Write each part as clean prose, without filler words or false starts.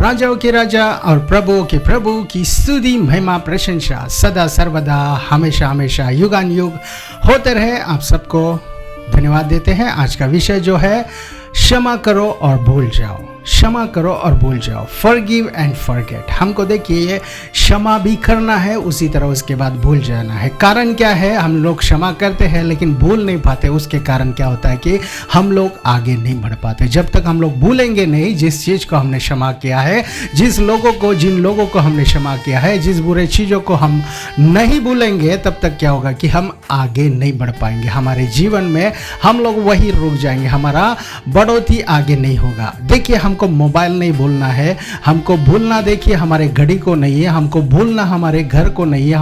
राजाओं के राजा और प्रभुओं के प्रभु की स्तुति महिमा प्रशंसा सदा सर्वदा हमेशा हमेशा युगान युग होते रहे। आप सबको धन्यवाद देते हैं। आज का विषय जो है क्षमा करो और भूल जाओ, क्षमा करो और भूल जाओ, फॉरगिव एंड फॉरगेट। हमको देखिए ये क्षमा भी करना है, उसी तरह उसके बाद भूल जाना है। कारण क्या है, हम लोग क्षमा करते हैं लेकिन भूल नहीं पाते। उसके कारण क्या होता है कि हम लोग आगे नहीं बढ़ पाते। जब तक हम लोग भूलेंगे नहीं जिस चीज़ को हमने क्षमा किया है, जिस लोगों को जिन लोगों को हमने क्षमा किया है, जिस बुरे चीज़ों को हम नहीं भूलेंगे, तब तक क्या होगा कि हम आगे नहीं बढ़ पाएंगे। हमारे जीवन में हम लोग वही रुक जाएंगे, हमारा बढ़ोतरी आगे नहीं होगा। देखिए हमको मोबाइल नहीं भूलना है, हमको भूलना देखिए हमारे घड़ी को नहीं है, हमको भूलना हमारे घर को नहीं है,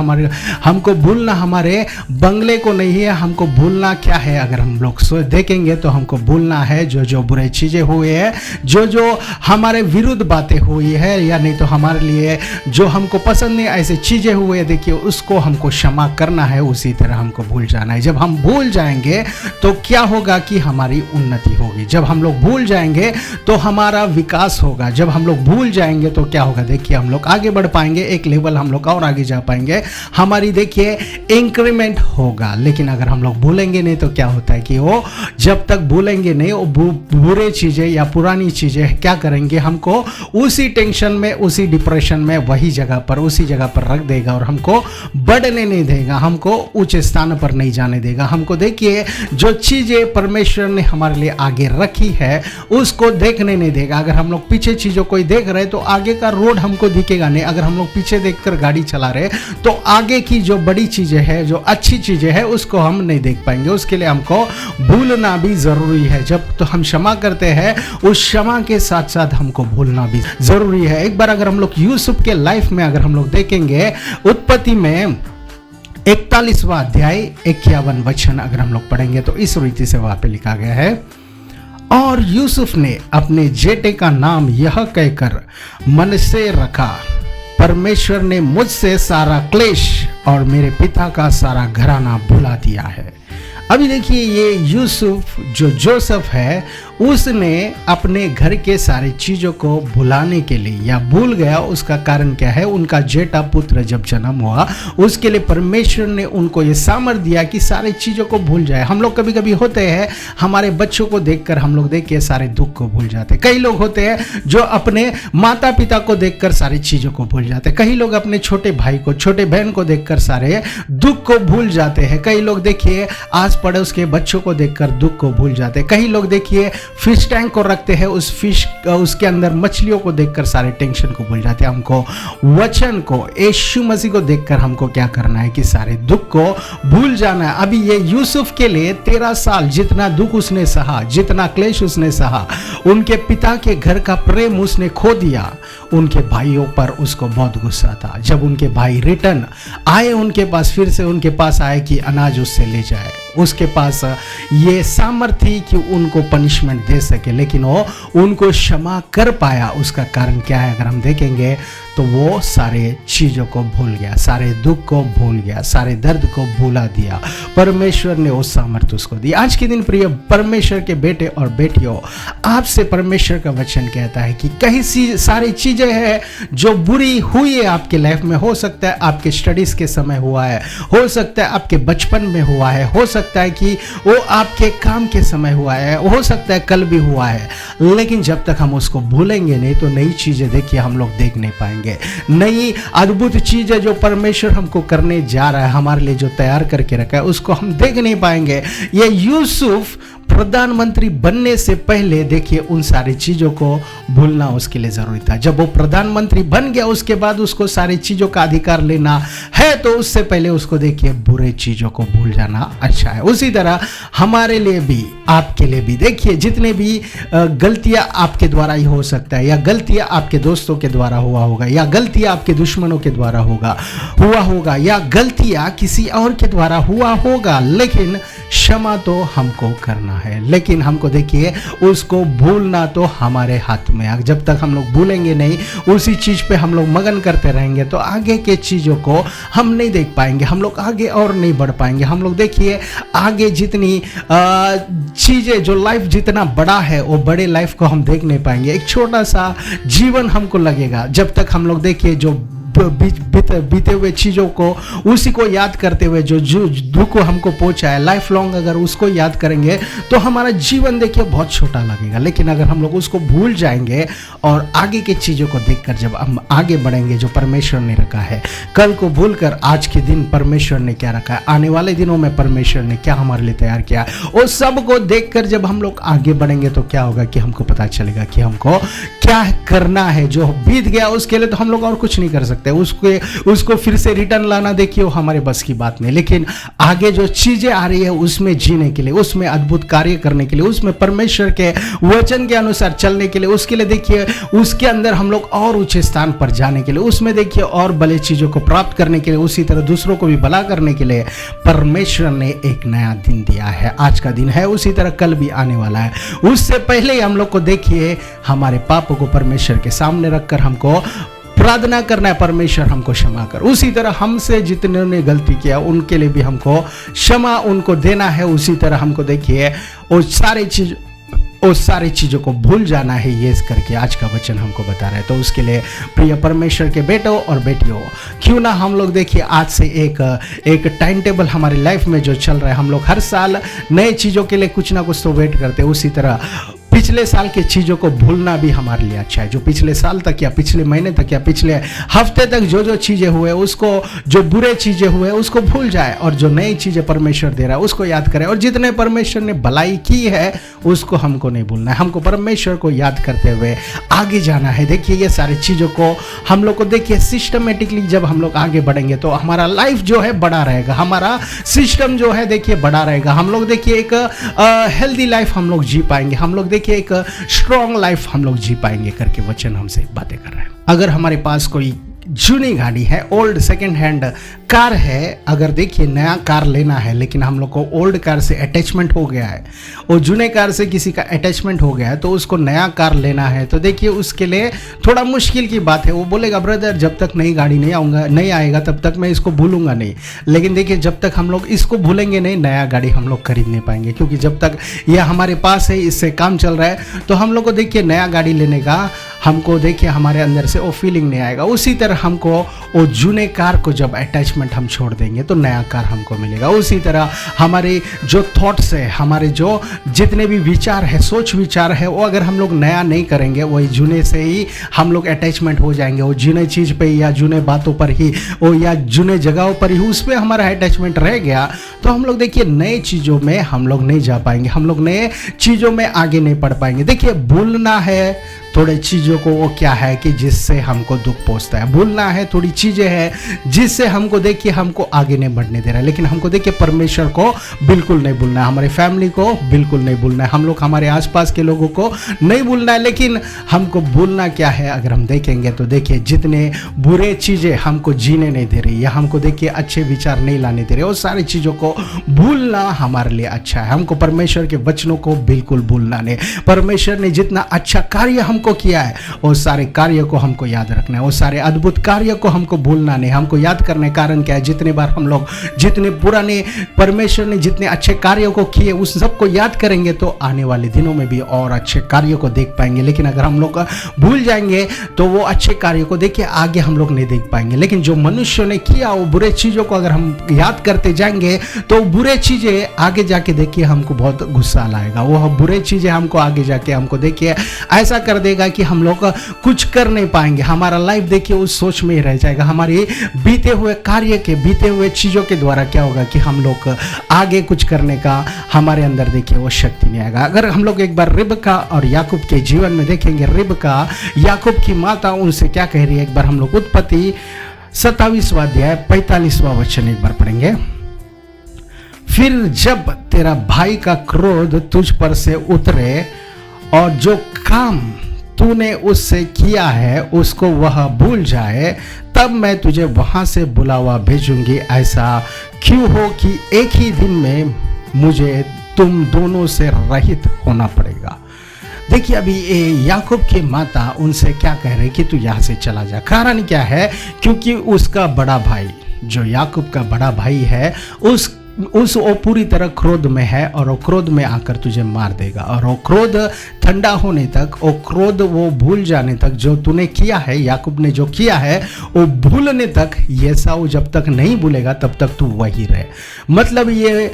हमको भूलना हमारे बंगले को नहीं है। हमको भूलना क्या है, अगर हम लोग देखेंगे तो हमको भूलना है जो जो बुरे चीज़ें हुए हैं, जो जो हमारे विरुद्ध बातें हुई है, या नहीं तो हमारे लिए जो हमको पसंद नहीं ऐसे चीज़ें हुए, देखिए उसको हमको क्षमा करना है। उसी तरह हमको भूल जाना है। जब हम भूल जाएंगे तो क्या होगा कि हमारी उन्नति होगी। जब हम लोग भूल जाएंगे तो हमारा विकास होगा। जब हम लोग भूल जाएंगे तो क्या होगा, देखिए हम लोग आगे बढ़ पाएंगे, एक लेवल हम लोग और आगे जा पाएंगे, हमारी देखिए इंक्रीमेंट होगा। लेकिन अगर हम लोग भूलेंगे नहीं तो क्या होता है कि वो जब तक भूलेंगे नहीं, वो बुरे चीज़ें या पुरानी चीज़ें क्या करेंगे, हमको उसी टेंशन में, उसी डिप्रेशन में, वही जगह पर, उसी जगह पर रख देगा और हमको बढ़ने नहीं देगा, हमको ऊंचे स्थान पर नहीं जाने देगा। हमको देखिए जो चीज़ें परमेश्वर ने हमारे लिए आगे रखी है उसको देखने नहीं देगा। अगर हम लोग पीछे चीज़ों को ही देख रहे तो आगे का रोड हमको दिखेगा नहीं। अगर हम लोग पीछे देखकर गाड़ी चला रहे तो आगे की जो बड़ी चीज़ें हैं, जो अच्छी चीज़ें हैं, उसको हम नहीं देख पाएंगे। उसके लिए हमको भूलना भी ज़रूरी है। जब तो हम क्षमा करते हैं, उस क्षमा के साथ साथ हमको भूलना भी ज़रूरी है। एक बार अगर हम लोग यूसुफ के लाइफ में अगर हम लोग देखेंगे, उत्पत्ति में 41वां अध्याय 51 वचन अगर हम लोग पढ़ेंगे तो इस रीति से वहाँ पे लिखा गया है, और यूसुफ ने अपने जेठे का नाम यह कहकर मनश्शे रखा, परमेश्वर ने मुझसे सारा क्लेश और मेरे पिता का सारा घराना भुला दिया है। अभी देखिए ये यूसुफ जो जोसेफ है, उसने अपने घर के सारी चीज़ों को भुलाने के लिए या भूल गया। उसका कारण क्या है, उनका जेठा पुत्र जब जन्म हुआ उसके लिए परमेश्वर ने उनको ये सामर्थ दिया कि सारी चीज़ों को भूल जाए। हम लोग कभी कभी होते हैं, हमारे बच्चों को देखकर हम लोग देख के सारे दुख को भूल जाते। कई लोग होते हैं जो अपने माता पिता को देखकर सारी चीज़ों को भूल जाते। कई लोग अपने छोटे भाई को, छोटे बहन को देखकर सारे दुख को भूल जाते हैं। कई लोग देखिए आस पड़ोस के बच्चों को देखकर दुख को भूल जाते हैं। कई लोग देखिए फिश टैंक को रखते हैं, उस फिश उसके अंदर मछलियों को देखकर सारे टेंशन को भूल जाते हैं। हमको वचन को, यीशु मसीह को देखकर हमको क्या करना है कि सारे दुख को भूल जाना है। अभी ये यूसुफ के लिए 13 साल जितना दुख उसने सहा, जितना क्लेश उसने सहा, उनके पिता के घर का प्रेम उसने खो दिया। उनके भाइयों पर उसको बहुत गुस्सा था। जब उनके भाई रिटर्न आए उनके पास, फिर से उनके पास आए कि अनाज उससे ले जाए, उसके पास ये सामर्थ्य थी कि उनको पनिशमेंट दे सके, लेकिन वो उनको क्षमा कर पाया। उसका कारण क्या है, अगर हम देखेंगे तो वो सारे चीज़ों को भूल गया, सारे दुख को भूल गया, सारे दर्द को भुला दिया। परमेश्वर ने वो सामर्थ्य उसको दी। आज के दिन प्रिय परमेश्वर के बेटे और बेटियों, आपसे परमेश्वर का वचन कहता है कि कई सारी चीज़ें हैं जो बुरी हुई है आपके लाइफ में। हो सकता है आपके स्टडीज़ के समय हुआ है, हो सकता है आपके बचपन में हुआ है, हो सकता है कि वो आपके काम के समय हुआ है, हो सकता है कल भी हुआ है। लेकिन जब तक हम उसको भूलेंगे नहीं तो नई चीज़ें देखिए हम लोग देख नहीं पाएंगे। नई अद्भुत चीजें जो परमेश्वर हमको करने जा रहा है, हमारे लिए जो तैयार करके रखा है, उसको हम देख नहीं पाएंगे। ये यूसुफ प्रधानमंत्री बनने से पहले देखिए उन सारी चीज़ों को भूलना उसके लिए ज़रूरी था। जब वो प्रधानमंत्री बन गया उसके बाद उसको सारी चीज़ों का अधिकार लेना है, तो उससे पहले उसको देखिए बुरे चीज़ों को भूल जाना अच्छा है। उसी तरह हमारे लिए भी, आपके लिए भी देखिए जितने भी गलतियाँ आपके द्वारा ही हो सकता है, या गलतियाँ आपके दोस्तों के द्वारा हुआ होगा, या गलतियाँ आपके दुश्मनों के द्वारा हुआ होगा, या गलतियाँ किसी और के द्वारा हुआ होगा, लेकिन क्षमा तो हमको करना है, लेकिन हमको देखिए उसको भूलना तो हमारे हाथ में है। जब तक हम लोग भूलेंगे नहीं, उसी चीज़ पे हम लोग मगन करते रहेंगे तो आगे के चीज़ों को हम नहीं देख पाएंगे, हम लोग आगे और नहीं बढ़ पाएंगे। हम लोग देखिए आगे जितनी चीज़ें, जो लाइफ जितना बड़ा है वो बड़े लाइफ को हम देख नहीं पाएंगे। एक छोटा सा जीवन हमको लगेगा जब तक हम लोग देखिए जो बीते हुए चीज़ों को, उसी को याद करते हुए जो दुख को हमको पहुंचा है, लाइफ लॉन्ग अगर उसको याद करेंगे तो हमारा जीवन देखिए बहुत छोटा लगेगा। लेकिन अगर हम लोग उसको भूल जाएंगे और आगे की चीज़ों को देखकर जब हम आगे बढ़ेंगे, जो परमेश्वर ने रखा है, कल को भूलकर आज के दिन परमेश्वर ने क्या रखा है, आने वाले दिनों में परमेश्वर ने क्या हमारे लिए तैयार किया है, उस सब को देखकर जब हम लोग आगे बढ़ेंगे तो क्या होगा कि हमको पता चलेगा कि हमको क्या करना है। जो बीत गया उसके लिए तो हम लोग और कुछ नहीं कर सकते, उसको फिर से रिटर्न लाना देखिए वो हमारे बस की बात नहीं। लेकिन आगे जो चीजें आ रही है उसमें जीने के लिए, उसमें अद्भुत कार्य करने के लिए, उसमें परमेश्वर के वचन के अनुसार चलने के लिए, उसके लिए देखिए उसके अंदर हम लोग और ऊंचे स्थान पर जाने के लिए, उसमें देखिए और भले चीजों को प्राप्त करने के लिए, उसी तरह दूसरों को भी भला करने के लिए परमेश्वर ने एक नया दिन दिया है। आज का दिन है, उसी तरह कल भी आने वाला है। उससे पहले हम लोग को देखिए हमारे पापों को परमेश्वर के सामने रखकर हमको प्रार्थना करना है, परमेश्वर हमको क्षमा कर। उसी तरह हमसे जितने ने गलती किया उनके लिए भी हमको क्षमा उनको देना है। उसी तरह हमको देखिए उस सारी चीज़ों को भूल जाना है, ये करके आज का वचन हमको बता रहा है। तो उसके लिए प्रिय परमेश्वर के बेटों और बेटियों, क्यों ना हम लोग देखिए आज से एक टाइम टेबल हमारी लाइफ में जो चल रहा है, हम लोग हर साल नए चीज़ों के लिए कुछ ना कुछ तो वेट करते हैं। उसी तरह पिछले साल की चीज़ों को भूलना भी हमारे लिए अच्छा है। जो पिछले साल तक या पिछले महीने तक या पिछले हफ्ते तक जो चीज़ें हुए, उसको, जो बुरे चीज़ें हुए उसको भूल जाए और जो नई चीज़ें परमेश्वर दे रहा है उसको याद करें। और जितने परमेश्वर ने भलाई की है उसको हमको नहीं भूलना है, हमको परमेश्वर को याद करते हुए आगे जाना है। देखिए ये सारी चीज़ों को हम लोग को देखिए सिस्टमेटिकली जब हम लोग आगे बढ़ेंगे तो हमारा लाइफ जो है बड़ा रहेगा, हमारा सिस्टम जो है देखिए बड़ा रहेगा। हम लोग देखिए एक हेल्दी लाइफ हम लोग जी पाएंगे, हम लोग देखिए एक स्ट्रॉन्ग लाइफ हम लोग जी पाएंगे करके वचन हमसे बातें कर रहे हैं। अगर हमारे पास कोई जूनी गाड़ी है, ओल्ड सेकेंड हैंड कार है, अगर देखिए नया कार लेना है लेकिन हम लोग को ओल्ड कार से अटैचमेंट हो गया है और जूने कार से किसी का अटैचमेंट हो गया है तो उसको नया कार लेना है, तो देखिए उसके लिए थोड़ा मुश्किल की बात है। वो बोलेगा ब्रदर जब तक नई गाड़ी नहीं आएगा तब तक मैं इसको भूलूंगा नहीं। लेकिन देखिए जब तक हम लोग इसको भूलेंगे नहीं, नया गाड़ी हम लोग खरीद नहीं पाएंगे, क्योंकि जब तक यह हमारे पास है, इससे काम चल रहा है, तो हम लोग को देखिए नया गाड़ी लेने का हमको देखिए हमारे अंदर से वो फीलिंग नहीं आएगा। उसी तरह हमको वो जूने कार को जब अटैचमेंट हम छोड़ देंगे तो नया कार हमको मिलेगा। उसी तरह हमारे जो थॉट्स है, हमारे जो जितने भी विचार है, सोच विचार है, वो अगर हम लोग नया नहीं करेंगे, वही जूने से ही हम लोग अटैचमेंट हो जाएंगे। वो जूने चीज़ पे या जूने बातों पर ही वो या जूने जगहों पर ही उस पर हमारा अटैचमेंट रह गया तो हम लोग देखिए नए चीज़ों में हम लोग नहीं जा पाएंगे, हम लोग नए चीज़ों में आगे नहीं बढ़ पाएंगे। देखिए भूलना है थोड़े चीज़ों को, वो क्या है कि जिससे हमको दुख पहुंचता है। भूलना है थोड़ी चीज़ें हैं जिससे हमको देखिए हमको आगे नहीं बढ़ने दे रहा है। लेकिन हमको देखिए परमेश्वर को बिल्कुल नहीं भूलना है, हमारे फैमिली को बिल्कुल नहीं भूलना है, हम लोग हमारे आसपास के लोगों को नहीं भूलना है। लेकिन हमको भूलना क्या है, अगर हम देखेंगे तो देखिए जितने बुरे चीज़ें हमको जीने नहीं दे रही या हमको देखिए अच्छे विचार नहीं लाने दे रहे, वो सारी चीज़ों को भूलना हमारे लिए अच्छा है। हमको परमेश्वर के वचनों को बिल्कुल भूलना नहीं। परमेश्वर ने जितना अच्छा कार्य हमको किया है वो सारे कार्य को हमको याद रखना है, वो सारे अद्भुत कार्य को हमको भूलना नहीं, हमको याद करने का कारण क्या है, जितने बार हम लोग जितने पुराने परमेश्वर ने जितने अच्छे कार्यों को किए उस सबको याद करेंगे तो आने वाले दिनों में भी और अच्छे कार्यों को देख पाएंगे। लेकिन अगर हम लोग भूल जाएंगे तो वो अच्छे कार्यों को देखिए आगे हम लोग नहीं देख पाएंगे। लेकिन जो मनुष्य ने किया वो बुरे चीज़ों को अगर हम याद करते जाएंगे तो बुरे चीज़ें आगे जाके देखिए हमको बहुत गुस्सा लाएगा, वो बुरे चीज़ें हमको आगे जाके हमको देखिए ऐसा कर देगा कि हम लोग कुछ कर नहीं पाएंगे। हमारा लाइफ देखिए उस सोच में ही रह जाएगा, हमारी बीते हुए कार्य के बीते हुए चीज़ों के द्वारा क्या होगा कि हम लोग आगे कुछ करने का हमारे अंदर देखिए वो शक्ति नहीं आएगा। अगर हम लोग एक बार रिबका और याकूब के जीवन में देखेंगे, रिबका याकूब की माता उनसे क्या कह रही है, एक बार हम लोग उत्पत्ति 27वां अध्याय 45वां वचन एक बार पढ़ेंगे। फिर जब तेरा भाई का क्रोध तुझ पर से उतरे और जो काम तूने उससे किया है उसको वह भूल जाए, तब मैं तुझे वहां से बुलावा भेजूंगी। ऐसा क्यों हो कि एक ही दिन में मुझे तुम दोनों से रहित होना पड़ेगा। देखिए अभी याकूब की माता उनसे क्या कह रही कि तू यहाँ से चला जा। कारण क्या है, क्योंकि उसका बड़ा भाई, जो याकूब का बड़ा भाई है, उस वो पूरी तरह क्रोध में है और वो क्रोध में आकर तुझे मार देगा। और वो क्रोध ठंडा होने तक, वो क्रोध वो भूल जाने तक, जो तूने किया है, याकूब ने जो किया है वो भूलने तक, एसाव जब तक नहीं भूलेगा तब तक तू वही रहे। मतलब ये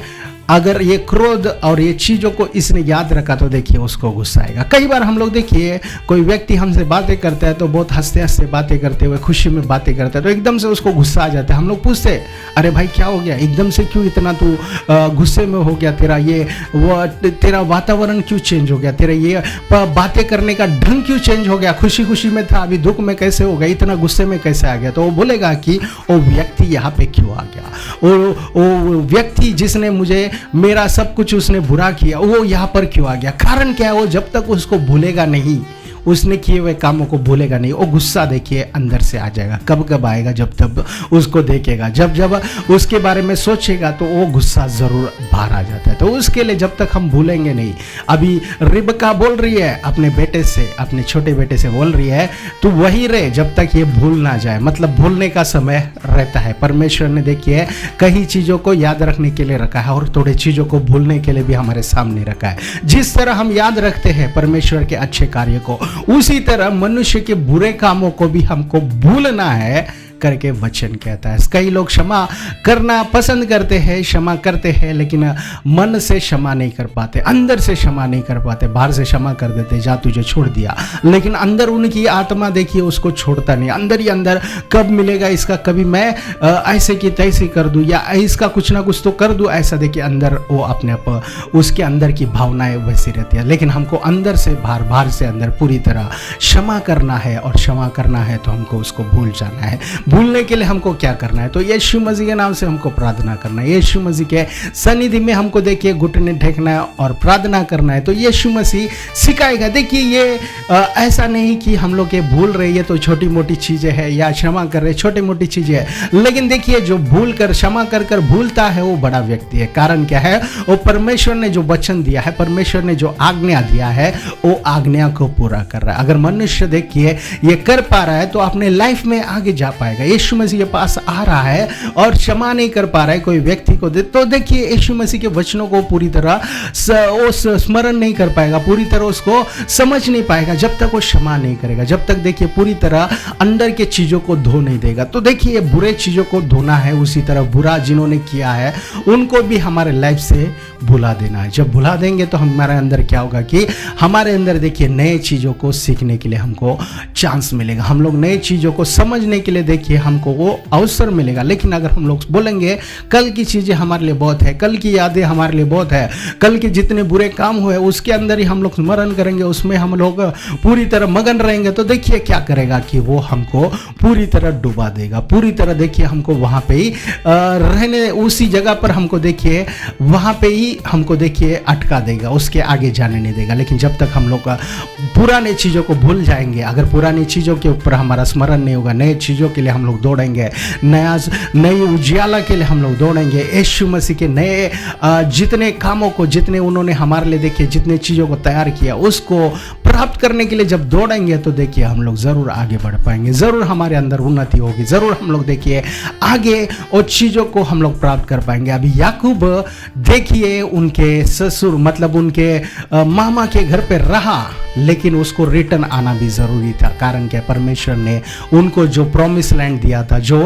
अगर ये क्रोध और ये चीज़ों को इसने याद रखा तो देखिए उसको गुस्सा आएगा। कई बार हम लोग देखिए कोई व्यक्ति हमसे बातें करता है तो बहुत हंसते हंसते बातें करते हुए, खुशी में बातें करता है, तो एकदम से उसको गुस्सा आ जाता है। हम लोग पूछते अरे भाई क्या हो गया, एकदम से क्यों इतना तू गुस्से में हो गया, तेरा वातावरण क्यों चेंज हो गया, तेरा ये बातें करने का ढंग क्यों चेंज हो गया, खुशी खुशी में था अभी दुख में कैसे हो गया, इतना गुस्से में कैसे आ गया। तो वो बोलेगा कि वो व्यक्ति यहाँ पे क्यों आ गया, वो व्यक्ति जिसने मुझे, मेरा सब कुछ उसने बुरा किया, वो यहाँ पर क्यों आ गया। कारण क्या है, वो जब तक उसको भूलेगा नहीं, उसने किए हुए कामों को भूलेगा नहीं, वो गुस्सा देखिए अंदर से आ जाएगा। कब कब आएगा, जब तब उसको देखेगा, जब जब उसके बारे में सोचेगा तो वो गुस्सा जरूर बाहर आ जाता है। तो उसके लिए जब तक हम भूलेंगे नहीं, अभी रिबका बोल रही है अपने बेटे से, अपने छोटे बेटे से बोल रही है तू वही रहे जब तक ये भूल ना जाए। मतलब भूलने का समय रहता है। परमेश्वर ने देखिए कई चीज़ों को याद रखने के लिए रखा है और थोड़े चीज़ों को भूलने के लिए भी हमारे सामने रखा है। जिस तरह हम याद रखते हैं परमेश्वर के अच्छे कार्य को, उसी तरह मनुष्य के बुरे कामों को भी हमको भूलना है करके वचन कहता है। कई लोग क्षमा करना पसंद करते हैं, क्षमा करते हैं, लेकिन मन से क्षमा नहीं कर पाते, अंदर से क्षमा नहीं कर पाते। बाहर से क्षमा कर देते, जा तुझे छोड़ दिया, लेकिन अंदर उनकी आत्मा देखिए उसको छोड़ता नहीं। अंदर ही अंदर कब मिलेगा इसका, कभी मैं ऐसे की तैसे कर दूं या इसका कुछ ना कुछ तो कर दूं, ऐसा देखिए अंदर वो अपने आप उसके अंदर की भावनाएं वैसी रहती है। लेकिन हमको अंदर से बाहर, बाहर से अंदर पूरी तरह क्षमा करना है, और क्षमा करना है तो हमको उसको भूल जाना है। भूलने के लिए हमको क्या करना है, तो यीशु मसीह के नाम से हमको प्रार्थना करना है। यीशु मसीह के सन्निधि में हमको देखिए घुटने टेकना है और प्रार्थना करना है। तो यीशु मसीह सिखाएगा। देखिए ये ऐसा नहीं कि हम लोग ये भूल रहे हैं तो छोटी मोटी चीज़ें हैं, या क्षमा कर रहे छोटी मोटी चीज़ें हैं, लेकिन देखिए जो भूल कर क्षमा कर कर भूलता है वो बड़ा व्यक्ति है। कारण क्या है, वो परमेश्वर ने जो वचन दिया है, परमेश्वर ने जो आज्ञा दिया है, वो आज्ञा को पूरा कर रहा है। अगर मनुष्य देखिए ये कर पा रहा है तो अपने लाइफ में आगे जा पाएगा। यीशु मसीह के पास आ रहा है और क्षमा नहीं कर पा रहा है कोई व्यक्ति को, तो देखिए यीशु मसीह के वचनों को पूरी तरह स्मरण नहीं कर पाएगा, पूरी तरह उसको समझ नहीं पाएगा जब तक वो क्षमा नहीं करेगा, जब तक देखिए पूरी तरह अंदर के चीजों को धो नहीं देगा। तो देखिए बुरे चीजों को धोना है, उसी तरह बुरा जिन्होंने किया है उनको भी हमारे लाइफ से भुला देना है। जब भुला देंगे तो हमारे अंदर क्या होगा कि हमारे अंदर देखिए नए चीजों को सीखने के लिए हमको चांस मिलेगा, हम लोग नए चीजों को समझने के लिए देखिए हमको वो अवसर मिलेगा। लेकिन अगर हम लोग बोलेंगे कल की चीजें हमारे लिए बहुत है, कल की यादें हमारे लिए बहुत है, कल के जितने बुरे काम हुए उसके अंदर ही हम लोग स्मरण करेंगे, उसमें हम लोग पूरी तरह मगन रहेंगे, तो देखिए क्या करेगा कि वो हमको पूरी तरह डुबा देगा, पूरी तरह देखिए हमको वहां पे ही रहने, उसी जगह पर हमको देखिए वहां पे ही हमको देखिए अटका देगा, उसके आगे जाने नहीं देगा। लेकिन जब तक हम लोग पुराने चीजों को भूल जाएंगे, अगर पुरानी चीजों के ऊपर हमारा स्मरण नहीं होगा, नए चीजों के लिए हम लोग दौड़ेंगे, नई उजियाला के लिए हम लोग दौड़ेंगे, यीशु मसीह के नए जितने कामों को, जितने उन्होंने हमारे लिए देखिए जितने चीज़ों को तैयार किया उसको प्राप्त करने के लिए जब दौड़ेंगे तो देखिए हम लोग ज़रूर आगे बढ़ पाएंगे, ज़रूर हमारे अंदर उन्नति होगी, ज़रूर हम लोग देखिए आगे और चीज़ों को हम लोग प्राप्त कर पाएंगे। अभी याकूब देखिए उनके ससुर मतलब उनके मामा के घर पे रहा, लेकिन उसको रिटर्न आना भी ज़रूरी था। कारण क्या, परमेश्वर ने उनको जो प्रॉमिस लैंड दिया था, जो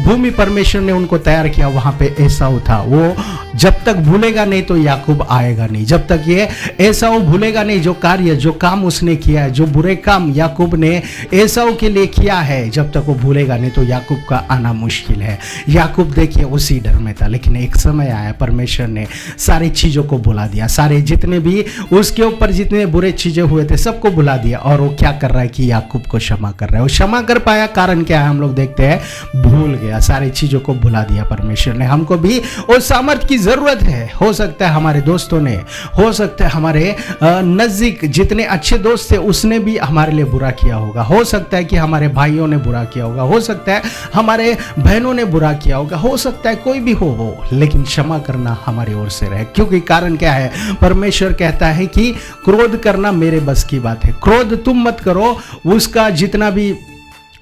भूमि परमेश्वर ने उनको तैयार किया, वहाँ पे एसाव था, वो जब तक भूलेगा नहीं तो याकूब आएगा नहीं। जब तक ये एसाव भूलेगा नहीं जो कार्य, जो काम उसने किया है, जो बुरे काम याकूब ने एसाव के लिए किया है, जब तक वो भूलेगा नहीं तो याकूब का आना मुश्किल है। याकूब देखिए उसी डर में था, लेकिन एक समय आया परमेश्वर ने सारी चीज़ों को भुला दिया, सारे जितने भी उसके ऊपर जितने बुरे चीज़ें हुए थे सबको भुला दिया, और वो क्या कर रहा है कि याकूब को क्षमा कर रहा है। वो क्षमा कर पाया, कारण क्या है हम लोग देखते हैं, भूल गया, सारी चीज़ों को भुला दिया परमेश्वर ने। हमको भी उस सामर्थ्य की ज़रूरत है। हो सकता है हमारे दोस्तों ने, हो सकता है हमारे नज़दीक जितने अच्छे दोस्त थे उसने भी हमारे लिए बुरा किया होगा, हो सकता है कि हमारे भाइयों ने बुरा किया होगा, हो सकता है हमारे बहनों ने बुरा किया होगा, हो सकता है कोई भी हो वो, लेकिन क्षमा करना हमारी ओर से रहे। क्योंकि कारण क्या है, परमेश्वर कहता है कि क्रोध करना मेरे बस की बात है। क्रोध तुम मत करो, उसका जितना भी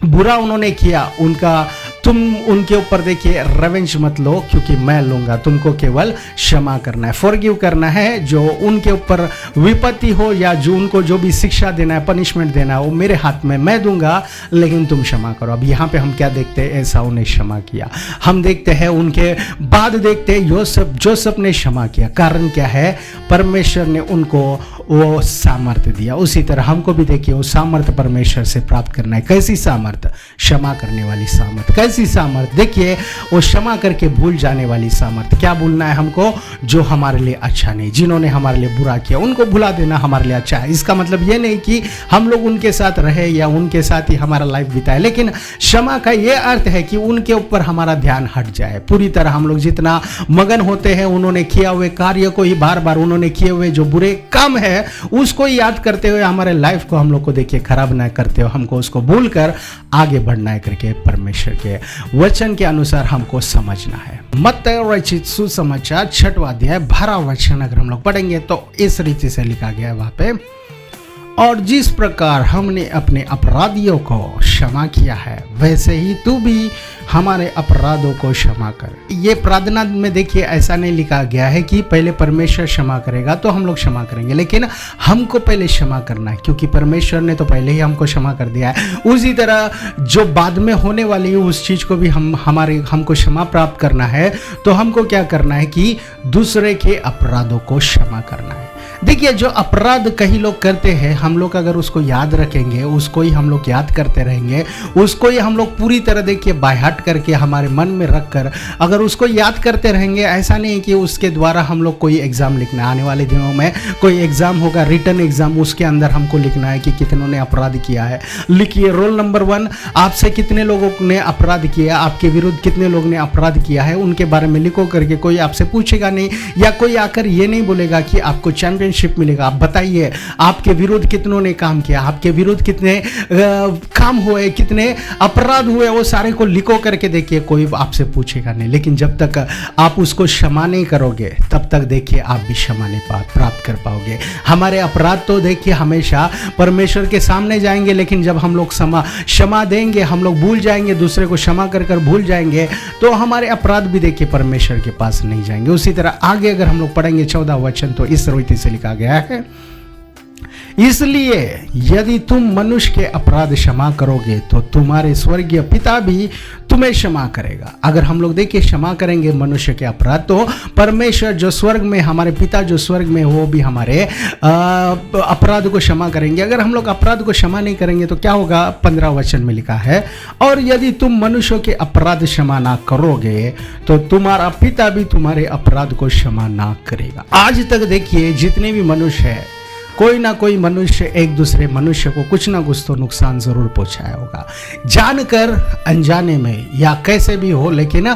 बुरा उन्होंने किया उनका तुम उनके ऊपर देखिए रेवेंज मत लो, क्योंकि मैं लूंगा। तुमको केवल क्षमा करना है, फॉरगिव करना है। जो उनके ऊपर विपत्ति हो या जो उनको जो भी शिक्षा देना है, पनिशमेंट देना है, वो मेरे हाथ में, मैं दूंगा, लेकिन तुम क्षमा करो। अब यहाँ पे हम क्या देखते हैं, ऐसा उन्हें क्षमा किया। हम देखते हैं उनके बाद देखते हैं जोसेफ ने क्षमा किया। कारण क्या है, परमेश्वर ने उनको वो सामर्थ्य दिया। उसी तरह हमको भी देखिए वो सामर्थ्य परमेश्वर से प्राप्त करना है। कैसी सामर्थ्य, क्षमा करने वाली सामर्थ्य। कैसी सामर्थ्य, देखिए वो क्षमा करके भूल जाने वाली सामर्थ्य। क्या भूलना है हमको, जो हमारे लिए अच्छा नहीं, जिन्होंने हमारे लिए बुरा किया उनको भुला देना हमारे लिए अच्छा है। इसका मतलब ये नहीं कि हम लोग उनके साथ रहे या उनके साथ ही हमारा लाइफ बिताए, लेकिन क्षमा का ये अर्थ है कि उनके ऊपर हमारा ध्यान हट जाए पूरी तरह। हम लोग जितना मगन होते हैं उन्होंने किया हुए कार्य को ही बार बार, उन्होंने किए हुए जो बुरे काम है उसको याद करते हुए हमारे लाइफ को हम लोग को देखिए खराब ना करते हो, हमको उसको भूलकर आगे बढ़ना है करके परमेश्वर के वचन के अनुसार हमको समझना है। मत्ती रचित सुसमाचार 6वां अध्याय 12वां वचन अगर हम लोग पढ़ेंगे तो इस रीति से लिखा गया है वहां पे, और जिस प्रकार हमने अपने अपराधियों को क्षमा किया है वैसे ही तू भी हमारे अपराधों को क्षमा कर। ये प्रार्थना में देखिए ऐसा नहीं लिखा गया है कि पहले परमेश्वर क्षमा करेगा तो हम लोग क्षमा करेंगे, लेकिन हमको पहले क्षमा करना है, क्योंकि परमेश्वर ने तो पहले ही हमको क्षमा कर दिया है। उसी तरह जो बाद में होने वाली है उस चीज को भी हमको क्षमा प्राप्त करना है। तो हमको क्या करना है कि दूसरे के अपराधों को क्षमा करना है। देखिए जो अपराध कई लोग करते हैं, हम लोग अगर उसको याद रखेंगे, उसको ही हम लोग याद करते रहेंगे, उसको ही हम लोग पूरी तरह देखिए बाय हार्ट करके हमारे मन में रखकर अगर उसको याद करते रहेंगे, ऐसा नहीं कि उसके द्वारा हम लोग कोई एग्जाम लिखना है। आने वाले दिनों में कोई एग्जाम होगा, रिटन एग्जाम, उसके अंदर हमको लिखना है कि कितनों ने अपराध किया है। लिखिए रोल नंबर 1, आपसे कितने लोगों ने अपराध किया, आपके विरुद्ध कितने लोग ने अपराध किया है, उनके बारे में लिखो करके। कोई आपसे पूछेगा नहीं या कोई आकर ये नहीं बोलेगा कि आपको चैंपियनशिप मिलेगा। आप बताइए आपके विरुद्ध कितनों ने काम किया, आपके विरुद्ध कितने काम हुए, कितने अपराध हुए, वो सारे को लिखो करके देखिए। कोई आपसे पूछेगा नहीं, लेकिन जब तक आप उसको क्षमा नहीं करोगे तब तक देखिए आप भी क्षमा नहीं प्राप्त कर पाओगे। हमारे अपराध तो देखिए हमेशा परमेश्वर के सामने जाएंगे, लेकिन जब हम लोग क्षमा देंगे, हम लोग भूल जाएंगे, दूसरे को क्षमा कर भूल जाएंगे, तो हमारे अपराध भी देखिए परमेश्वर के पास नहीं जाएंगे। उसी तरह आगे अगर हम लोग पढ़ेंगे 14वां वचन, तो इस रीति से लिखा गया है, इसलिए यदि तुम मनुष्य के अपराध क्षमा करोगे तो तुम्हारे स्वर्गीय पिता भी तुम्हें क्षमा करेगा। अगर हम लोग देखिए क्षमा करेंगे मनुष्य के अपराध, तो परमेश्वर जो स्वर्ग में, हमारे पिता जो स्वर्ग में, वो भी हमारे अपराध को क्षमा करेंगे। अगर हम लोग अपराध को क्षमा नहीं करेंगे तो क्या होगा, 15वां वचन में लिखा है, और यदि तुम मनुष्यों के अपराध क्षमा ना करोगे तो तुम्हारा पिता भी तुम्हारे अपराध को क्षमा ना करेगा। आज तक देखिए जितने भी मनुष्य है, कोई ना कोई मनुष्य एक दूसरे मनुष्य को कुछ ना कुछ तो नुकसान जरूर पहुंचाया होगा, जानकर अनजाने में या कैसे भी हो, लेकिन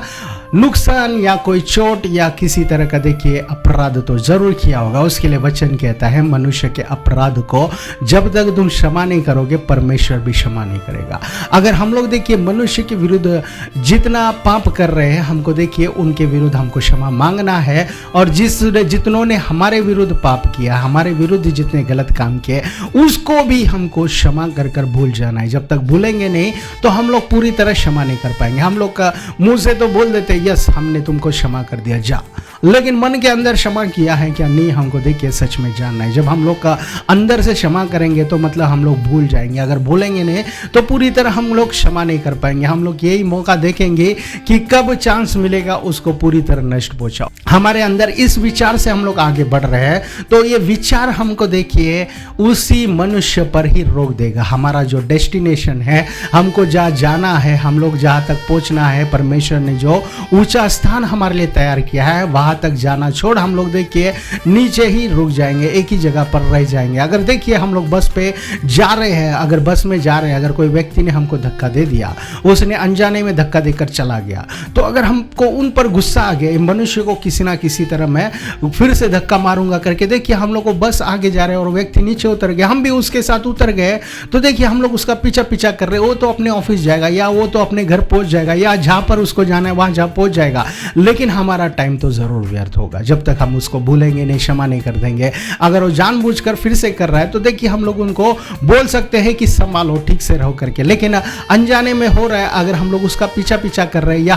नुकसान या कोई चोट या किसी तरह का देखिए अपराध तो जरूर किया होगा। उसके लिए वचन कहता है मनुष्य के अपराध को जब तक तुम क्षमा नहीं करोगे परमेश्वर भी क्षमा नहीं करेगा। अगर हम लोग देखिए मनुष्य के विरुद्ध जितना पाप कर रहे हैं, हमको देखिए उनके विरुद्ध हमको क्षमा मांगना है, और जितनों ने हमारे विरुद्ध पाप किया, हमारे विरुद्ध जितने गलत काम किए, उसको भी हमको क्षमा कर भूल जाना है। जब तक भूलेंगे नहीं तो हम लोग पूरी तरह क्षमा नहीं कर पाएंगे। हम लोग का मुंह से तो बोल देते यस हमने तुमको क्षमा कर दिया जा, लेकिन मन के अंदर क्षमा किया है क्या, नहीं, हमको देखिए सच में जानना है। जब हम लोग का अंदर से क्षमा करेंगे तो मतलब हम लोग भूल जाएंगे, अगर भूलेंगे नहीं तो पूरी तरह हम लोग क्षमा नहीं कर पाएंगे। हम लोग यही मौका देखेंगे कि कब चांस मिलेगा उसको पूरी तरह नष्ट पहुंचाओ। हमारे अंदर इस विचार से हम लोग आगे बढ़ रहे हैं, तो ये विचार हमको देखिए उसी मनुष्य पर ही रोक देगा। हमारा जो डेस्टिनेशन है, हमको जहाँ जाना है, हम लोग जहाँ तक पहुंचना है, परमेश्वर ने जो ऊंचा स्थान हमारे लिए तैयार किया है, वहां वहाँ तक जाना छोड़ हम लोग देखिए नीचे ही रुक जाएंगे, एक ही जगह पर रह जाएंगे। अगर देखिए हम लोग बस पे जा रहे हैं, अगर बस में जा रहे हैं, अगर कोई व्यक्ति ने हमको धक्का दे दिया, उसने अनजाने में धक्का देकर चला गया, तो अगर हमको उन पर गुस्सा आ गया, मनुष्य को किसी ना किसी तरह मैं फिर से धक्का मारूंगा करके, देखिए हम लोग को बस आगे जा रहे हैं और व्यक्ति नीचे उतर गया, हम भी उसके साथ उतर गए, तो देखिए हम लोग उसका पीछा कर रहे हैं। वो तो अपने ऑफिस जाएगा या वो तो अपने घर पहुंच जाएगा या जहां पर उसको जाना है वहां जा पहुंच जाएगा, लेकिन हमारा टाइम तो जरूर व्यर्थ होगा जब तक हम उसको भूलेंगे नहीं, क्षमा नहीं कर देंगे। अगर वो जानबूझकर फिर से कर रहा है तो देखिए हम लोग उनको बोल सकते हैं कि संभालो, ठीक से रहो करके, लेकिन अनजाने में हो रहा है, अगर हम लोग उसका पीछा कर रहे हैं या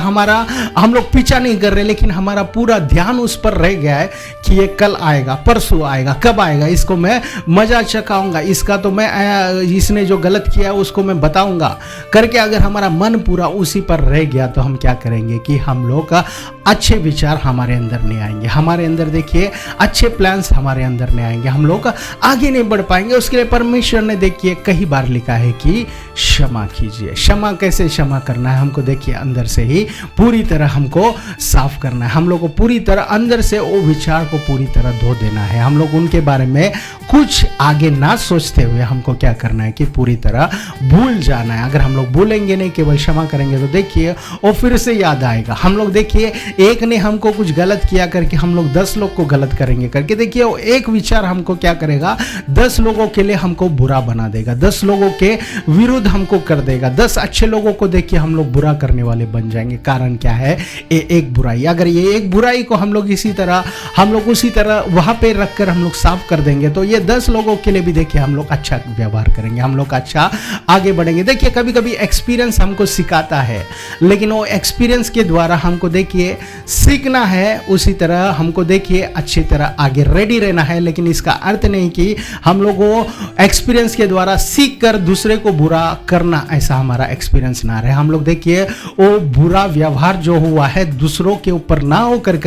हम लोग पीछा नहीं कर रहे लेकिन हमारा पूरा ध्यान उस पर रह गया है कि ये कल आएगा, परसों आएगा, कब आएगा, इसको मैं मजा चखाऊंगा, इसका तो मैं इसने जो गलत किया उसको मैं बताऊंगा करके, अगर हमारा मन पूरा उसी पर रह गया तो हम क्या करेंगे कि हम लोग का अच्छे विचार हमारे अंदर नहीं आएंगे, हमारे अंदर देखिए अच्छे प्लान्स हमारे अंदर नहीं आएंगे, हम लोग आगे नहीं बढ़ पाएंगे। उसके लिए परमेश्वर ने देखिए कई बार लिखा है कि क्षमा कीजिए। क्षमा कैसे क्षमा करना है, हमको देखिए अंदर से ही पूरी तरह हमको साफ करना है, हम लोग को पूरी तरह अंदर से वो विचार को पूरी तरह धो देना है। हम लोग उनके बारे में कुछ आगे ना सोचते हुए हमको क्या करना है कि पूरी तरह भूल जाना है। अगर हम लोग भूलेंगे नहीं, केवल क्षमा करेंगे, तो देखिए वो फिर से याद आएगा। हम लोग देखिए एक ने हमको कुछ गलत किया करके हम लोग 10 लोग को गलत करेंगे करके, देखिए वो एक विचार हमको क्या करेगा, 10 लोगों के लिए हमको बुरा बना देगा, 10 लोगों के विरुद्ध हमको कर देगा, 10 अच्छे लोगों को देखिए हम लोग बुरा करने वाले बन जाएंगे। कारण क्या है, ये एक बुराई। अगर ये एक बुराई को हम लोग इसी तरह हम लोग उसी तरह वहां पे रखकर हम लोग साफ कर देंगे, तो ये 10 लोगों के लिए भी देखिए हम लोग अच्छा व्यवहार करेंगे, हम लोग अच्छा आगे बढ़ेंगे। देखिए कभी कभी एक्सपीरियंस हमको सिखाता है, लेकिन वो एक्सपीरियंस के द्वारा हमको देखिए सीखना है, उसी तरह हमको देखिए अच्छी तरह आगे रेडी रहना है। लेकिन इसका अर्थ नहीं कि हम लोग वो एक्सपीरियंस के द्वारा सीख कर दूसरे को बुरा करना, ऐसा हमारा एक्सपीरियंस ना रहे। हम लोग देखिए वो बुरा व्यवहार जो हुआ है दूसरों के ऊपर ना हो कर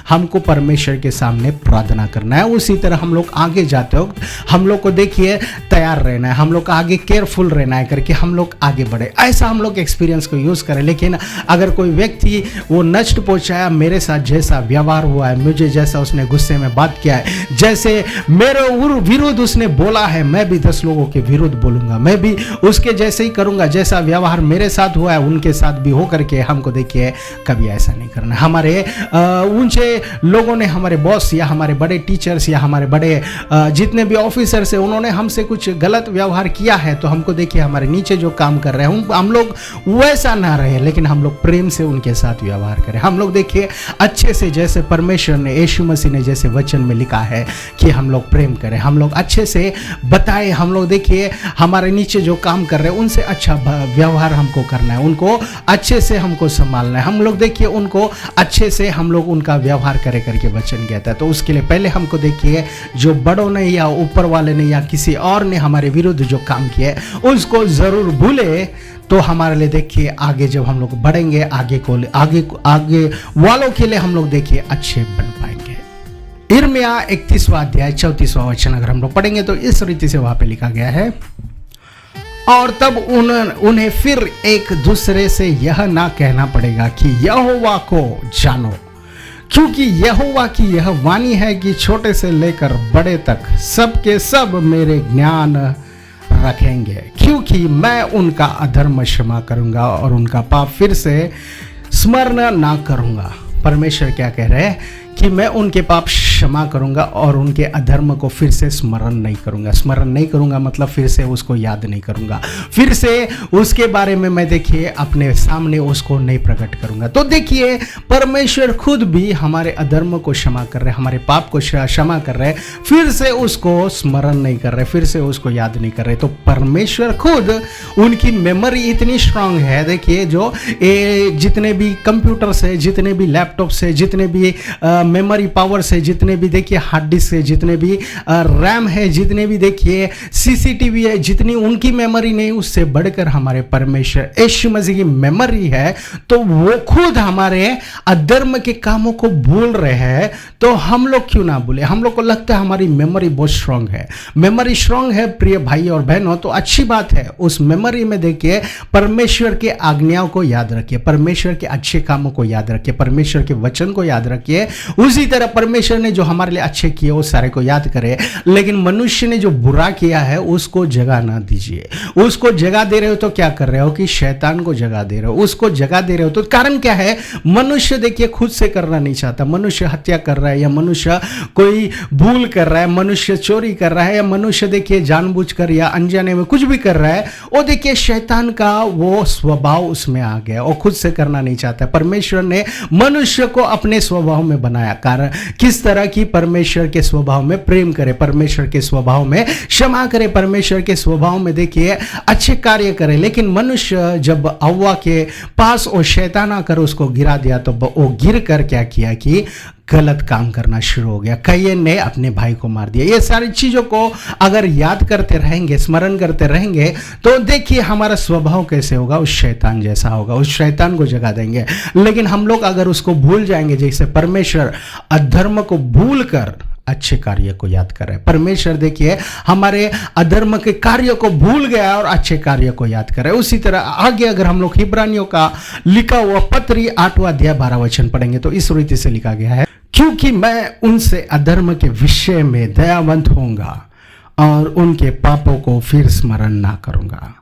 हमको परमेश्वर के सामने प्रार्थना करना है। उसी तरह हम लोग आगे जाते वक्त हम लोग को देखिए तैयार रहना है, हम लोग आगे केयरफुल रहना है करके हम लोग आगे बढ़े, ऐसा हम लोग एक्सपीरियंस को यूज करें। लेकिन अगर कोई व्यक्ति वो नष्ट पहुंचाया, मेरे साथ जैसा व्यवहार हुआ है, मुझे जैसा उसने गुस्से में बात किया है, जैसे मेरे विरुद्ध उसने बोला है, मैं भी 10 लोगों के विरुद्ध बोलूंगा, मैं भी उसके जैसे ही करूंगा, जैसा व्यवहार मेरे साथ हुआ है उनके साथ भी हो करके हमको देखिए कभी ऐसा नहीं करना। हमारे ऊंचे लोगों ने, हमारे बॉस या हमारे बड़े टीचर्स या हमारे बड़े जितने भी ऑफिसर्स हैं, उन्होंने हमसे कुछ गलत व्यवहार किया है, तो हमको देखिए हमारे नीचे जो काम कर रहे हैं हम लोग वैसा ना रहे, लेकिन हम लोग प्रेम से उनके साथ व्यवहार करें। हम लोग देखिए अच्छे से, जैसे परमेश्वर ने, यीशु मसीह ने जैसे वचन में लिखा है कि हम लोग प्रेम करें, हम लोग अच्छे से बताएं। हम लोग देखिए हमारे नीचे जो काम कर रहे हैं उनसे अच्छा व्यवहार हमको करना है, उनको अच्छे से हमको संभालना है। हम लोग देखिए उनको अच्छे से हम लोग उनका व्यवहार करे करके वचन कहता है। तो उसके लिए पहले हमको देखिए जो बड़ों ने या ऊपर वाले ने या किसी और ने हमारे विरुद्ध जो काम किया है उसको जरूर भूले, तो हमारे लिए देखिए आगे जब हम लोग बढ़ेंगे, आगे वालों के लिए हम लोग देखिए अच्छे बन पाएंगे। यिर्मयाह 31वां अध्याय 34वां वचन अगर हम लोग पढ़ेंगे तो इस रीति से वहां पे लिखा गया है, और तब उन्हें फिर एक दूसरे से यह ना कहना पड़ेगा कि यहोवा को जानो, क्योंकि यहोवा की यह वाणी है कि छोटे से लेकर बड़े तक सबके सब मेरे ज्ञान रखेंगे, क्योंकि मैं उनका अधर्म क्षमा करूंगा और उनका पाप फिर से स्मरण ना करूंगा। परमेश्वर क्या कह रहे हैं कि मैं उनके पाप क्षमा करूंगा और उनके अधर्म को फिर से स्मरण नहीं करूंगा। स्मरण नहीं करूंगा मतलब फिर से उसको याद नहीं करूंगा, फिर से उसके बारे में मैं देखिए अपने सामने उसको नहीं प्रकट करूंगा। तो देखिए परमेश्वर खुद भी हमारे अधर्म को क्षमा कर रहे, हमारे पाप को क्षमा कर रहे, फिर से उसको स्मरण नहीं कर रहे, फिर से उसको याद नहीं कर रहे। तो परमेश्वर खुद, उनकी मेमोरी इतनी स्ट्रांग है। देखिए जो जितने भी कंप्यूटर से, जितने भी लैपटॉप से, जितने भी मेमोरी पावर से, जितने भी देखिए हार्ड डिस्क से, जितने भी रैम है, जितने भी देखिए सीसीटीवी है, जितनी उनकी मेमोरी नहीं, उससे बढ़कर हमारे परमेश्वर यीशु मसीह की मेमोरी है। तो वो खुद हमारे अधर्म के कामों को भूल रहे हैं, तो हम लोग क्यों ना भूले। हम लोग को लगता है हमारी मेमोरी बहुत स्ट्रांग है, मेमोरी स्ट्रांग है प्रिय भाई और बहनों, तो अच्छी बात है। उस मेमोरी में देखिए परमेश्वर के आज्ञाओं को याद रखिए, परमेश्वर के अच्छे कामों को याद रखिए, परमेश्वर के वचन को याद रखिए, उसी तरह परमेश्वर ने जो हमारे लिए अच्छे किए वो सारे को याद करे, लेकिन मनुष्य ने जो बुरा किया है उसको जगह ना दीजिए। उसको जगह दे रहे हो तो क्या कर रहे हो कि शैतान को जगह दे रहे हो, उसको जगह दे रहे हो। तो कारण क्या है? मनुष्य देखिए खुद से करना नहीं चाहता। मनुष्य हत्या कर रहा है, या मनुष्य कोई भूल कर रहा है, मनुष्य चोरी कर रहा है, या मनुष्य देखिए जानबूझकर या अनजाने में कुछ भी कर रहा है, वो देखिए शैतान का वो स्वभाव उसमें आ गया, वो खुद से करना नहीं चाहता। परमेश्वर ने मनुष्य को अपने स्वभाव में बनाया। कारण किस तरह की? परमेश्वर के स्वभाव में प्रेम करे, परमेश्वर के स्वभाव में क्षमा करे, परमेश्वर के स्वभाव में देखिए अच्छे कार्य करे। लेकिन मनुष्य जब हव्वा के पास वो शैतान आकर उसको गिरा दिया, तो वो गिर कर क्या किया कि गलत काम करना शुरू हो गया। कैयन ने अपने भाई को मार दिया। ये सारी चीजों को अगर याद करते रहेंगे, स्मरण करते रहेंगे, तो देखिए हमारा स्वभाव कैसे होगा, उस शैतान जैसा होगा, उस शैतान को जगा देंगे। लेकिन हम लोग अगर उसको भूल जाएंगे, जैसे परमेश्वर अधर्म को भूल कर अच्छे कार्य को याद कर रहे हैं। परमेश्वर देखिए हमारे अधर्म के कार्य को भूल गया और अच्छे कार्य को याद कर रहे हैं। उसी तरह आगे अगर हम लोग इब्रानियों का लिखा हुआ पत्री 8वां अध्याय 12 वचन पढ़ेंगे तो इस रीति से लिखा गया है, क्योंकि मैं उनसे अधर्म के विषय में दयावंत होऊंगा और उनके पापों को फिर स्मरण ना करूंगा।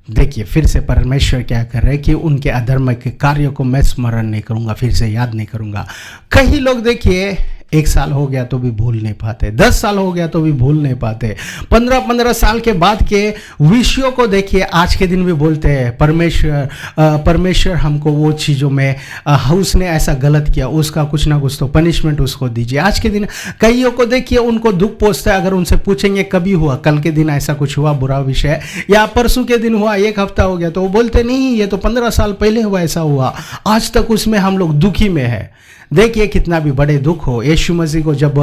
देखिए फिर से परमेश्वर क्या कर रहे हैं कि उनके अधर्म के कार्यों को मैं स्मरण नहीं करूंगा, फिर से याद नहीं करूंगा। कई लोग देखिए 1 साल हो गया तो भी भूल नहीं पाते, 10 साल हो गया तो भी भूल नहीं पाते, 15 साल के बाद के विषयों को देखिए आज के दिन भी बोलते हैं, परमेश्वर हमको वो चीज़ों में उसने ऐसा गलत किया, उसका कुछ ना कुछ तो पनिशमेंट उसको दीजिए। आज के दिन कईयों को देखिए उनको दुख पहुंचता है। अगर उनसे पूछेंगे कभी हुआ, कल के दिन ऐसा कुछ हुआ बुरा विषय, या परसों के दिन हुआ, 1 हफ्ता हो गया, तो वो बोलते नहीं ये तो 15 साल पहले हुआ, ऐसा हुआ, आज तक उसमें हम लोग दुखी में है। देखिए कितना भी बड़े दुख हो, यीशु मसीह को जब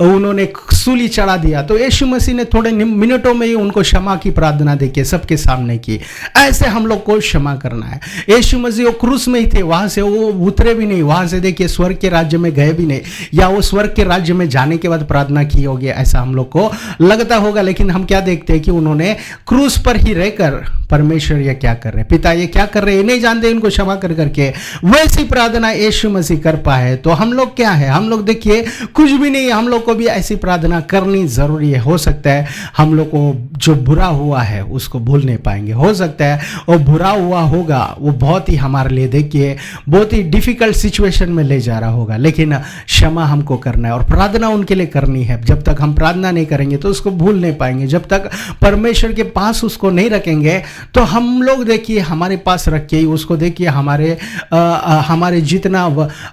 उन्होंने सूली चढ़ा दिया तो यीशु मसीह ने थोड़े मिनटों में ही उनको क्षमा की प्रार्थना देखिए सबके सामने की। ऐसे हम लोग को क्षमा करना है। यीशु मसीह वो क्रूस में ही थे, वहां से वो उतरे भी नहीं, वहां से देखिए स्वर्ग के राज्य में गए भी नहीं, या वो स्वर्ग के राज्य में जाने के बाद प्रार्थना की होगी ऐसा हम लोग को लगता होगा। लेकिन हम क्या देखते हैं कि उन्होंने क्रूस पर ही रहकर परमेश्वर ये क्या कर रहे, पिता ये क्या कर रहे हैं नहीं जानते, इनको क्षमा कर करके वैसी प्रार्थना यीशु मसीह कर पाए। तो हम लोग क्या है, हम लोग देखिए कुछ भी नहीं, हम लोग को भी ऐसी प्रार्थना करनी जरूरी है। हो सकता है हम लोग को जो बुरा हुआ है उसको भूल नहीं पाएंगे, हो सकता है वो बुरा हुआ होगा, वो बहुत ही हमारे लिए देखिए बहुत ही डिफिकल्ट सिचुएशन में ले जा रहा होगा, लेकिन क्षमा हमको करना है और प्रार्थना उनके लिए करनी है। जब तक हम प्रार्थना नहीं करेंगे तो उसको भूल नहीं पाएंगे, जब तक परमेश्वर के पास उसको नहीं रखेंगे तो हम लोग देखिए हमारे पास रख के उसको देखिए हमारे जितना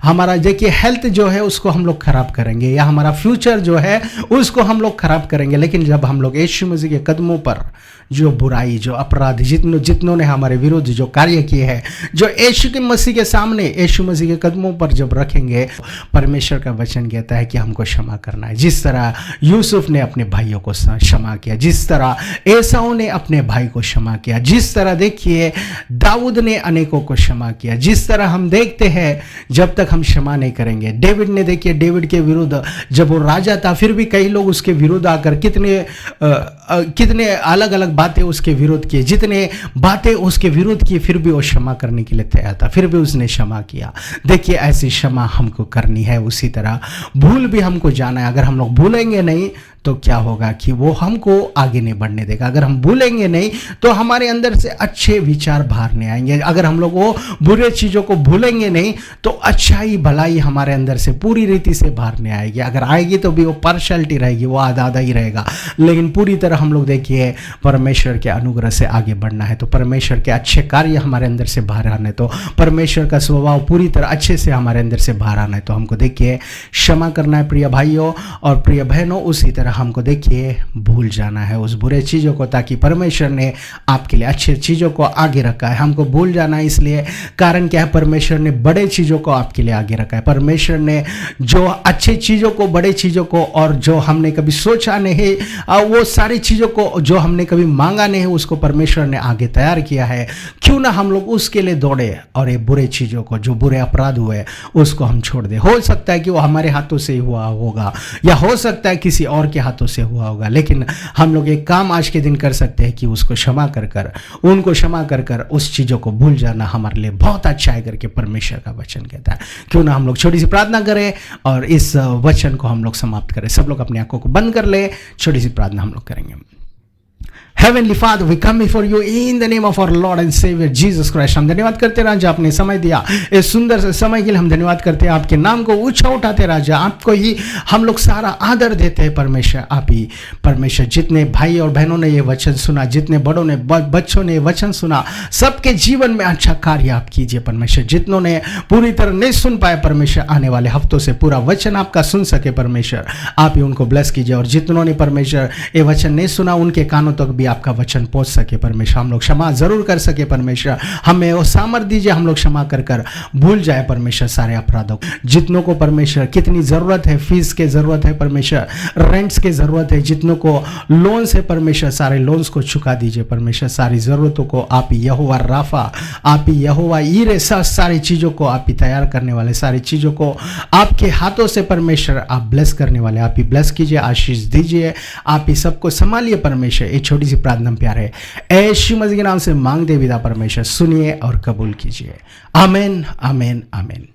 हमारा देखिए हेल्थ जो है उसको हम लोग खराब करेंगे, या हमारा फ्यूचर जो है उसको हम लोग खराब करेंगे। लेकिन जब हम लोग यीशु मसीह के कदमों पर जो बुराई, जो अपराध, जितनों ने हमारे विरुद्ध जो कार्य किए हैं, जो यीशु के मसीह के सामने, यीशु मसीह के कदमों पर जब रखेंगे, परमेश्वर का वचन कहता है कि हमको क्षमा करना है। जिस तरह यूसुफ ने अपने भाइयों को क्षमा किया, जिस तरह एसाऊ ने अपने भाई को क्षमा किया, जिस तरह देखिए दाऊद ने अनेकों को क्षमा किया, जिस तरह हम देखते हैं जब तक हम क्षमा नहीं करेंगे। डेविड ने देखिए डेविड के विरुद्ध जब वो राजा था फिर भी कई लोग उसके विरुद्ध आकर कितने अलग अलग बातें उसके विरोध किए, जितने बातें उसके विरोध किए फिर भी वो क्षमा करने के लिए तैयार था, फिर भी उसने क्षमा किया। देखिए ऐसी क्षमा हमको करनी है। उसी तरह भूल भी हमको जाना है। अगर हम लोग भूलेंगे नहीं तो क्या होगा कि वो हमको आगे नहीं बढ़ने देगा। अगर हम भूलेंगे नहीं तो हमारे अंदर से अच्छे विचार बाहर नहीं आएंगे। अगर हम लोग वो बुरे चीज़ों को भूलेंगे नहीं तो अच्छाई भलाई हमारे अंदर से पूरी रीति से बाहर नहीं आएगी। अगर आएगी तो भी वो पार्शलिटी रहेगी, वो आधा आधा ही रहेगा। लेकिन पूरी तरह हम लोग देखिए परमेश्वर के अनुग्रह से आगे बढ़ना है तो परमेश्वर के अच्छे कार्य हमारे अंदर से बाहर आने, तो परमेश्वर का स्वभाव पूरी तरह अच्छे से हमारे अंदर से बाहर आना है। तो हमको देखिए क्षमा करना है प्रिय भाइयों और प्रिय बहनों। उसी तरह हमको देखिए भूल जाना है उस बुरे चीज़ों को, ताकि परमेश्वर ने आपके लिए अच्छे चीज़ों को आगे रखा है। हमको भूल जाना है इसलिए कारण क्या है, परमेश्वर ने बड़े चीज़ों को आपके लिए आगे रखा है। परमेश्वर ने जो अच्छी चीज़ों को, बड़े चीज़ों को, और जो हमने कभी सोचा नहीं, वो सारी चीज़ों को जो हमने कभी मांगा नहीं, उसको परमेश्वर ने आगे तैयार किया है। क्यों ना हम लोग उसके लिए दौड़े और ये बुरे चीज़ों को, जो बुरे अपराध हुए, उसको हम छोड़ दें। हो सकता है कि वो हमारे हाथों से ही हुआ होगा, या हो सकता है किसी और के हाथों से हुआ होगा, लेकिन हम लोग एक काम आज के दिन कर सकते हैं कि उसको क्षमा कर कर, उनको क्षमा कर कर उस चीज़ों को भूल जाना हमारे लिए बहुत अच्छा है करके परमेश्वर का वचन कहता है। क्यों ना हम लोग छोटी सी प्रार्थना करें और इस वचन को हम लोग समाप्त करें। सब लोग अपनी आंखों को बंद कर ले, छोटी सी प्रार्थना हम लोग करेंगे। Heavenly Father, we come before you in the name of our Lord and Savior Jesus Christ. हम धन्यवाद करते हैं राजा, आपने समय दिया, इस सुंदर से समय के लिए हम धन्यवाद करते हैं। आपके नाम को ऊंचा उठाते राजा, आपको ही हम लोग सारा आदर देते हैं परमेश्वर। आप ही परमेश्वर, जितने भाई और बहनों ने ये वचन सुना, जितने बड़ों ने, बच्चों ने वचन सुना, सबके जीवन में अच्छा कार्य आप कीजिए परमेश्वर। जितनों ने पूरी तरह नहीं सुन पाए परमेश्वर, आने वाले हफ्तों से पूरा वचन आपका सुन सके परमेश्वर, आप ही उनको ब्लेस कीजिए। और जितनों ने परमेश्वर ये वचन नहीं सुना, उनके कानों तक भी आपका वचन पहुंच सके परमेश्वर। हम लोग क्षमा जरूर कर सके परमेश्वर, हमें वो सामर्थ्य दीजिए, हम लोग क्षमा कर कर भूल जाए परमेश्वर सारे अपराधों। जितनों को परमेश्वर कितनी जरूरत है, फीस की जरूरत है परमेश्वर, रेंट्स की जरूरत है, जितनों को लोन्स है परमेश्वर, सारे लोन्स को चुका दीजिए परमेश्वर। सारी जरूरतों को आप ही यहोवा राफा, आप ही यहोवा ईरे, सारी चीजों को आप ही तैयार करने वाले, सारी चीजों को आपके हाथों से परमेश्वर आप ब्लेस करने वाले, आप ही ब्लेस कीजिए, आशीष दीजिए, आप ही सबको संभालिए परमेश्वर। एक छोटी सी प्रार्थना प्यारे यीशु मसीह के नाम से मांग दे विदा परमेश्वर, सुनिए और कबूल कीजिए। आमीन, आमीन, आमीन।